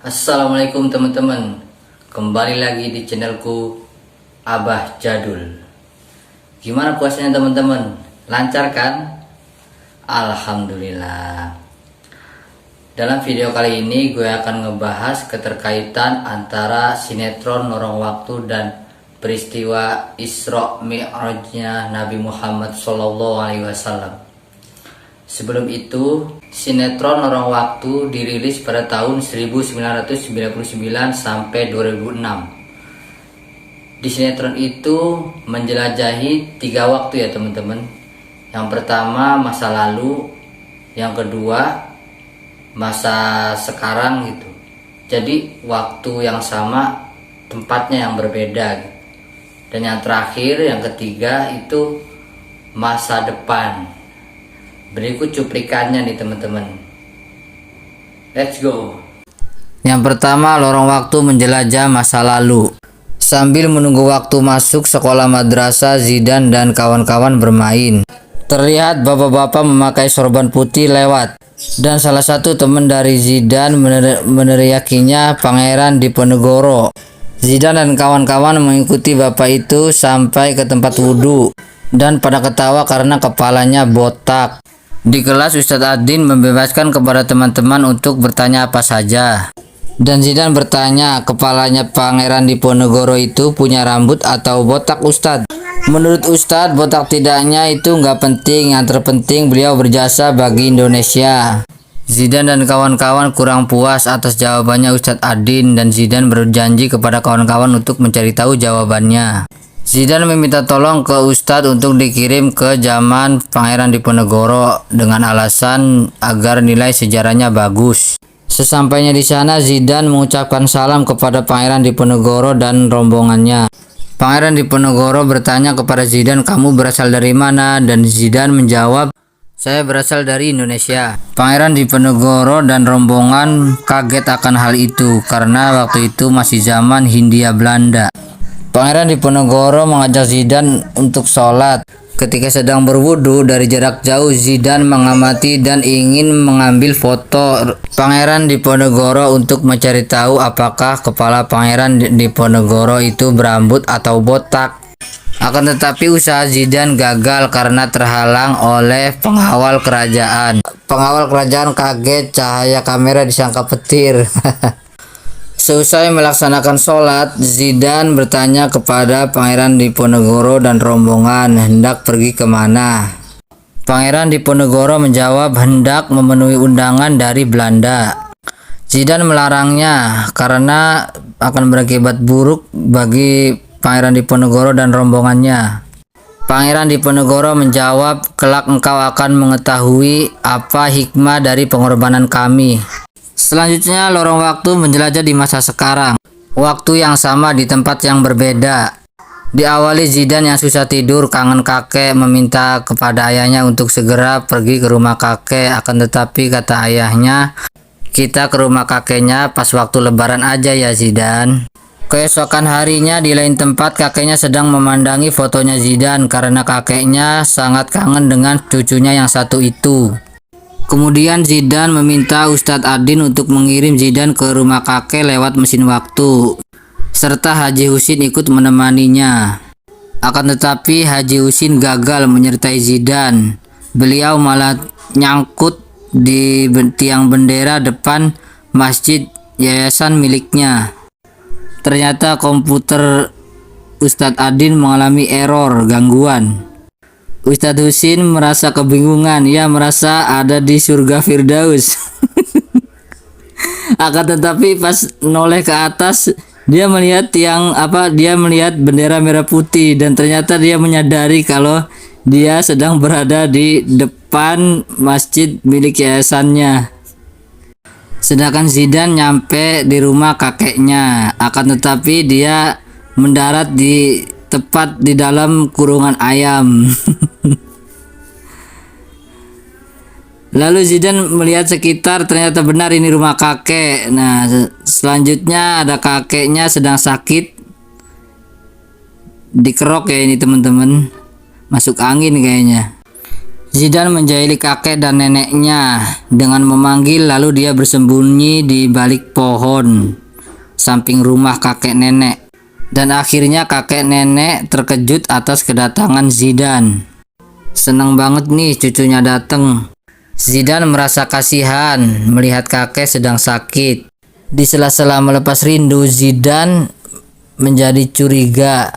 Assalamualaikum teman-teman. Kembali lagi di channelku Abah Jadul. Gimana puasanya teman-teman? Lancar kan? Alhamdulillah. Dalam video kali ini gue akan ngebahas keterkaitan antara sinetron Lorong Waktu dan peristiwa Isra Mi'rajnya Nabi Muhammad SAW. Sebelum itu, sinetron Lorong Waktu dirilis pada tahun 1999 sampai 2006. Di sinetron itu menjelajahi 3 waktu ya teman-teman. Yang pertama masa lalu, yang kedua masa sekarang gitu. Jadi waktu yang sama, tempatnya yang berbeda gitu. Dan yang terakhir, yang ketiga itu masa depan. Berikut cuplikannya nih teman-teman. Let's go. Yang pertama, Lorong Waktu menjelajah masa lalu. Sambil menunggu waktu masuk sekolah madrasah, Zidan dan kawan-kawan bermain. Terlihat bapak-bapak memakai sorban putih lewat. Dan salah satu teman dari Zidan meneriakinya Pangeran Diponegoro. Zidan dan kawan-kawan mengikuti bapak itu sampai ke tempat wudhu. Dan pada ketawa karena kepalanya botak. Di kelas Ustadz Adin membebaskan kepada teman-teman untuk bertanya apa saja. Dan Zidan bertanya, kepalanya Pangeran Diponegoro itu punya rambut atau botak Ustadz? Menurut Ustadz, botak tidaknya itu nggak penting, yang terpenting beliau berjasa bagi Indonesia. Zidan dan kawan-kawan kurang puas atas jawabannya Ustadz Adin, dan Zidan berjanji kepada kawan-kawan untuk mencari tahu jawabannya. Zidan meminta tolong ke Ustadz untuk dikirim ke zaman Pangeran Diponegoro dengan alasan agar nilai sejarahnya bagus. Sesampainya di sana, Zidan mengucapkan salam kepada Pangeran Diponegoro dan rombongannya. Pangeran Diponegoro bertanya kepada Zidan, kamu berasal dari mana? Dan Zidan menjawab, saya berasal dari Indonesia. Pangeran Diponegoro dan rombongan kaget akan hal itu karena waktu itu masih zaman Hindia Belanda. Pangeran Diponegoro mengajak Zidan untuk sholat. Ketika sedang berwudu, dari jarak jauh Zidan mengamati dan ingin mengambil foto Pangeran Diponegoro untuk mencari tahu apakah kepala Pangeran Diponegoro itu berambut atau botak. Akan tetapi usaha Zidan gagal karena terhalang oleh pengawal kerajaan. Pengawal kerajaan kaget, cahaya kamera disangka petir. Seusai melaksanakan sholat, Zidan bertanya kepada Pangeran Diponegoro dan rombongan hendak pergi kemana. Pangeran Diponegoro menjawab hendak memenuhi undangan dari Belanda. Zidan melarangnya karena akan berakibat buruk bagi Pangeran Diponegoro dan rombongannya. Pangeran Diponegoro menjawab, kelak engkau akan mengetahui apa hikmah dari pengorbanan kami. Selanjutnya, Lorong Waktu menjelajah di masa sekarang. Waktu yang sama di tempat yang berbeda. Diawali Zidan yang susah tidur, kangen kakek, meminta kepada ayahnya untuk segera pergi ke rumah kakek. Akan tetapi kata ayahnya, kita ke rumah kakeknya pas waktu lebaran aja ya Zidan. Keesokan harinya di lain tempat, kakeknya sedang memandangi fotonya Zidan karena kakeknya sangat kangen dengan cucunya yang satu itu. Kemudian Zidan meminta Ustadz Adin untuk mengirim Zidan ke rumah kakek lewat mesin waktu, serta Haji Husin ikut menemaninya. Akan tetapi Haji Husin gagal menyertai Zidan. Beliau malah nyangkut di tiang bendera depan masjid yayasan miliknya. Ternyata komputer Ustadz Adin mengalami error, gangguan. Ustadz Husin merasa kebingungan, ia merasa ada di surga Firdaus. Akan tetapi pas noleh ke atas, dia melihat melihat bendera merah putih dan ternyata dia menyadari kalau dia sedang berada di depan masjid milik yayasannya. Sedangkan Zidan nyampe di rumah kakeknya, akan tetapi dia mendarat tepat di dalam kurungan ayam. Lalu Zidan melihat sekitar, ternyata benar ini rumah kakek. Nah, selanjutnya ada kakeknya sedang sakit. Dikerok ya ini teman-teman. Masuk angin kayaknya. Zidane menjahili kakek dan neneknya dengan memanggil, lalu dia bersembunyi di balik pohon samping rumah kakek nenek. Dan akhirnya kakek nenek terkejut atas kedatangan Zidane. Senang banget nih cucunya datang. Zidane merasa kasihan melihat kakek sedang sakit. Di sela-sela melepas rindu, Zidane menjadi curiga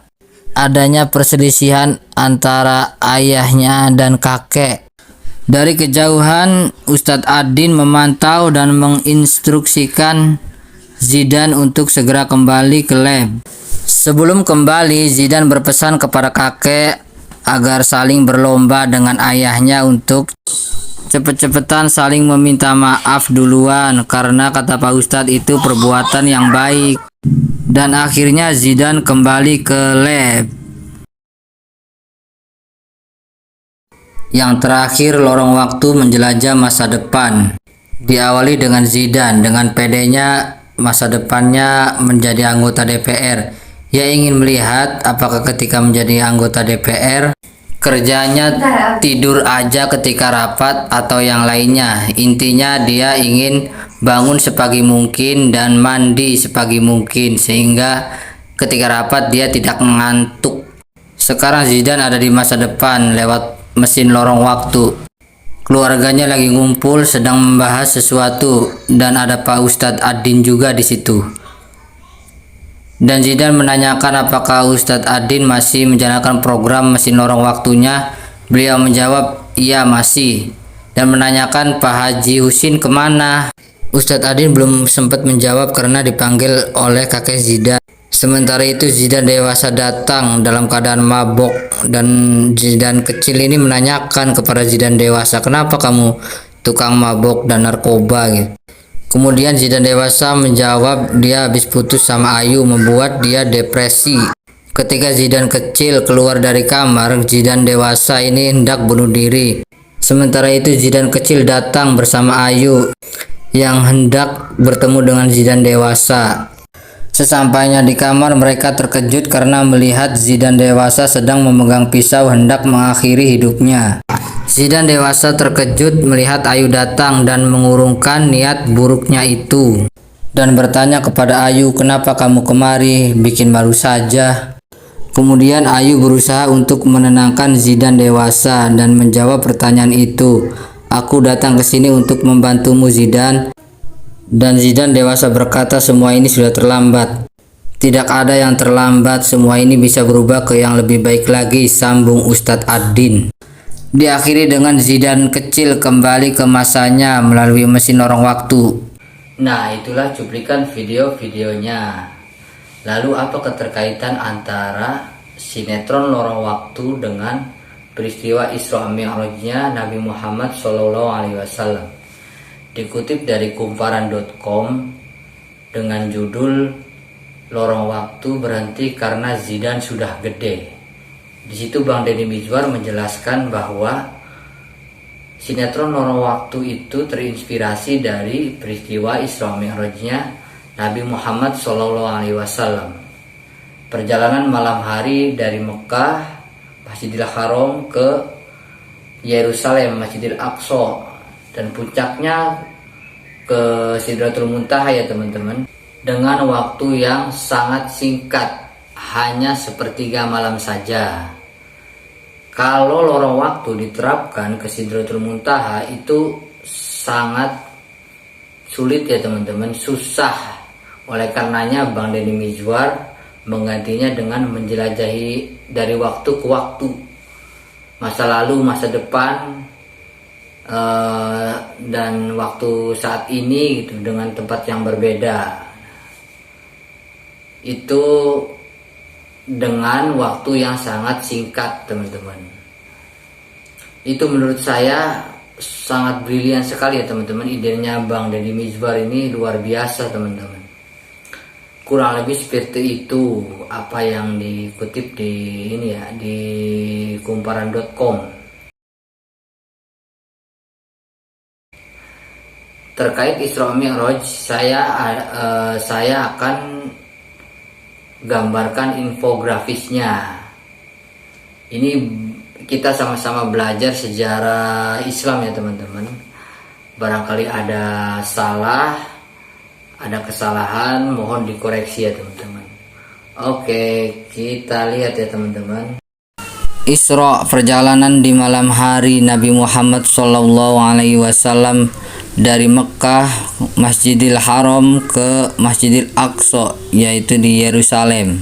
adanya perselisihan antara ayahnya dan kakek. Dari kejauhan, Ustadz Adin memantau dan menginstruksikan Zidane untuk segera kembali ke lab. Sebelum kembali, Zidane berpesan kepada kakek agar saling berlomba dengan ayahnya untuk cepet-cepetan saling meminta maaf duluan, karena kata Pak Ustadz itu perbuatan yang baik. Dan akhirnya Zidane kembali ke lab. Yang terakhir, lorong waktu menjelajah masa depan. Diawali dengan Zidane dengan pedenya masa depannya menjadi anggota DPR. Ia ingin melihat apakah ketika menjadi anggota DPR kerjanya tidur aja ketika rapat atau yang lainnya. Intinya dia ingin bangun sepagi mungkin dan mandi sepagi mungkin sehingga ketika rapat dia tidak mengantuk. Sekarang Zidane ada di masa depan lewat mesin lorong waktu. Keluarganya lagi ngumpul sedang membahas sesuatu dan ada Pak Ustadz Adin juga di situ. Dan Zidane menanyakan apakah Ustadz Adin masih menjalankan program mesin lorong waktunya. Beliau menjawab iya masih, dan menanyakan Pak Haji Husin kemana. Ustadz Adin belum sempat menjawab karena dipanggil oleh kakek Zidane. Sementara itu Zidane dewasa datang dalam keadaan mabok, dan Zidane kecil ini menanyakan kepada Zidane dewasa, kenapa kamu tukang mabok dan narkoba gitu. Kemudian Zidane dewasa menjawab dia habis putus sama Ayu, membuat dia depresi. Ketika Zidane kecil keluar dari kamar, Zidane dewasa ini hendak bunuh diri. Sementara itu Zidane kecil datang bersama Ayu yang hendak bertemu dengan Zidane dewasa. Sesampainya di kamar, mereka terkejut karena melihat Zidane dewasa sedang memegang pisau hendak mengakhiri hidupnya. Zidane dewasa terkejut melihat Ayu datang dan mengurungkan niat buruknya itu, dan bertanya kepada Ayu, kenapa kamu kemari, bikin malu saja. Kemudian Ayu berusaha untuk menenangkan Zidane dewasa dan menjawab pertanyaan itu, aku datang ke sini untuk membantumu Zidane. Dan Zidane dewasa berkata, semua ini sudah terlambat. Tidak ada yang terlambat, semua ini bisa berubah ke yang lebih baik lagi, sambung Ustadz Adin. Diakhiri dengan Zidane kecil kembali ke masanya melalui mesin lorong waktu. Nah, itulah cuplikan video-videonya. Lalu apa keterkaitan antara sinetron lorong waktu dengan peristiwa Isra Mi'rajnya Nabi Muhammad SAW? Dikutip dari kumparan.com dengan judul Lorong Waktu Berhenti Karena Zidane Sudah Gede. Di situ Bang Deddy Mizwar menjelaskan bahwa sinetron Lorong Waktu itu terinspirasi dari peristiwa Isra Mi'rajnya Nabi Muhammad SAW. Perjalanan malam hari dari Mekah, Masjidil Haram ke Yerusalem, Masjidil Aqsa, dan puncaknya ke Sidratul Muntaha ya teman-teman, dengan waktu yang sangat singkat, hanya sepertiga malam saja. Kalau lorong waktu diterapkan ke Sidratul Muntaha itu sangat sulit ya teman-teman, susah. Oleh karenanya Bang Deddy Mizwar menggantinya dengan menjelajahi dari waktu ke waktu, masa lalu, masa depan, dan waktu saat ini gitu, dengan tempat yang berbeda. Itu dengan waktu yang sangat singkat teman-teman. Itu menurut saya sangat brilian sekali ya teman-teman. Idenya Bang Deddy Mizwar ini luar biasa teman-teman. Kurang lebih seperti itu apa yang dikutip di ini ya, di kumparan.com. Terkait Isra Mi'raj, saya akan gambarkan infografisnya. Ini kita sama-sama belajar sejarah Islam ya teman-teman. Barangkali ada salah, ada kesalahan, mohon dikoreksi ya teman-teman. Oke, kita lihat ya teman-teman. Isra, perjalanan di malam hari Nabi Muhammad SAW dari Mekah, Masjidil Haram ke Masjidil Aqsa, yaitu di Yerusalem.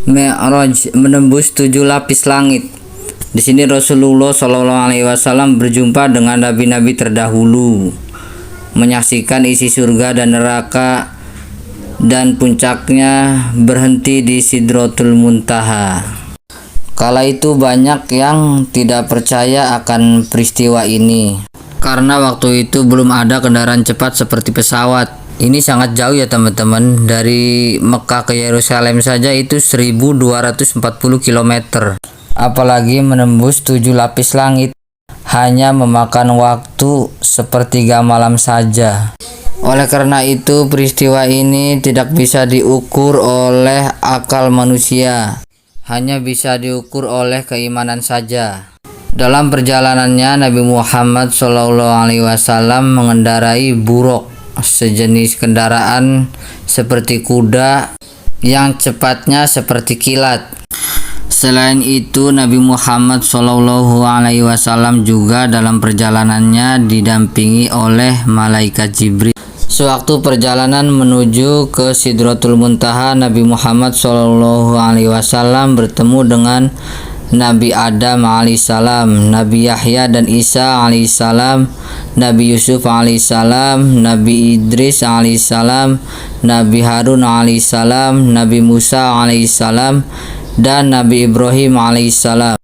Mi'raj, menembus 7 lapis langit. Di sini Rasulullah SAW berjumpa dengan nabi-nabi terdahulu, menyaksikan isi surga dan neraka, dan puncaknya berhenti di Sidratul Muntaha. Kala itu banyak yang tidak percaya akan peristiwa ini, karena waktu itu belum ada kendaraan cepat seperti pesawat. Ini sangat jauh ya teman-teman, dari Mekah ke Yerusalem saja itu 1240 km. Apalagi menembus 7 lapis langit, hanya memakan waktu sepertiga malam saja. Oleh karena itu peristiwa ini tidak bisa diukur oleh akal manusia, hanya bisa diukur oleh keimanan saja. Dalam perjalanannya Nabi Muhammad SAW mengendarai buruk, sejenis kendaraan seperti kuda yang cepatnya seperti kilat. Selain itu Nabi Muhammad SAW juga dalam perjalanannya didampingi oleh malaikat Jibril. Sewaktu perjalanan menuju ke Sidratul Muntaha, Nabi Muhammad SAW bertemu dengan Nabi Adam alaihissalam, Nabi Yahya dan Isa alaihissalam, Nabi Yusuf alaihissalam, Nabi Idris alaihissalam, Nabi Harun alaihissalam, Nabi Musa alaihissalam, dan Nabi Ibrahim alaihissalam.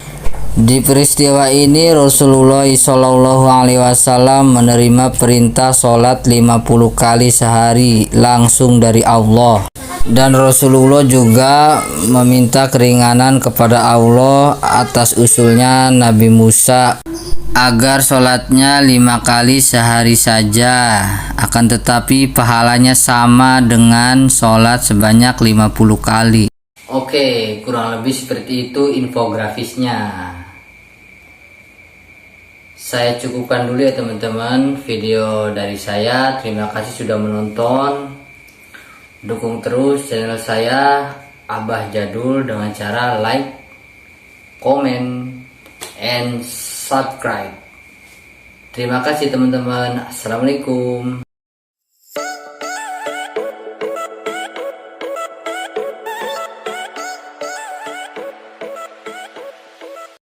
Di peristiwa ini Rasulullah SAW menerima perintah sholat 50 kali sehari langsung dari Allah, dan Rasulullah juga meminta keringanan kepada Allah atas usulnya Nabi Musa agar sholatnya 5 kali sehari saja, akan tetapi pahalanya sama dengan sholat sebanyak 50 kali. Oke, kurang lebih seperti itu infografisnya. Saya cukupkan dulu ya teman-teman video dari saya. Terima kasih sudah menonton. Dukung terus channel saya Abah Jadul dengan cara like, comment, and subscribe. Terima kasih teman-teman. Assalamualaikum.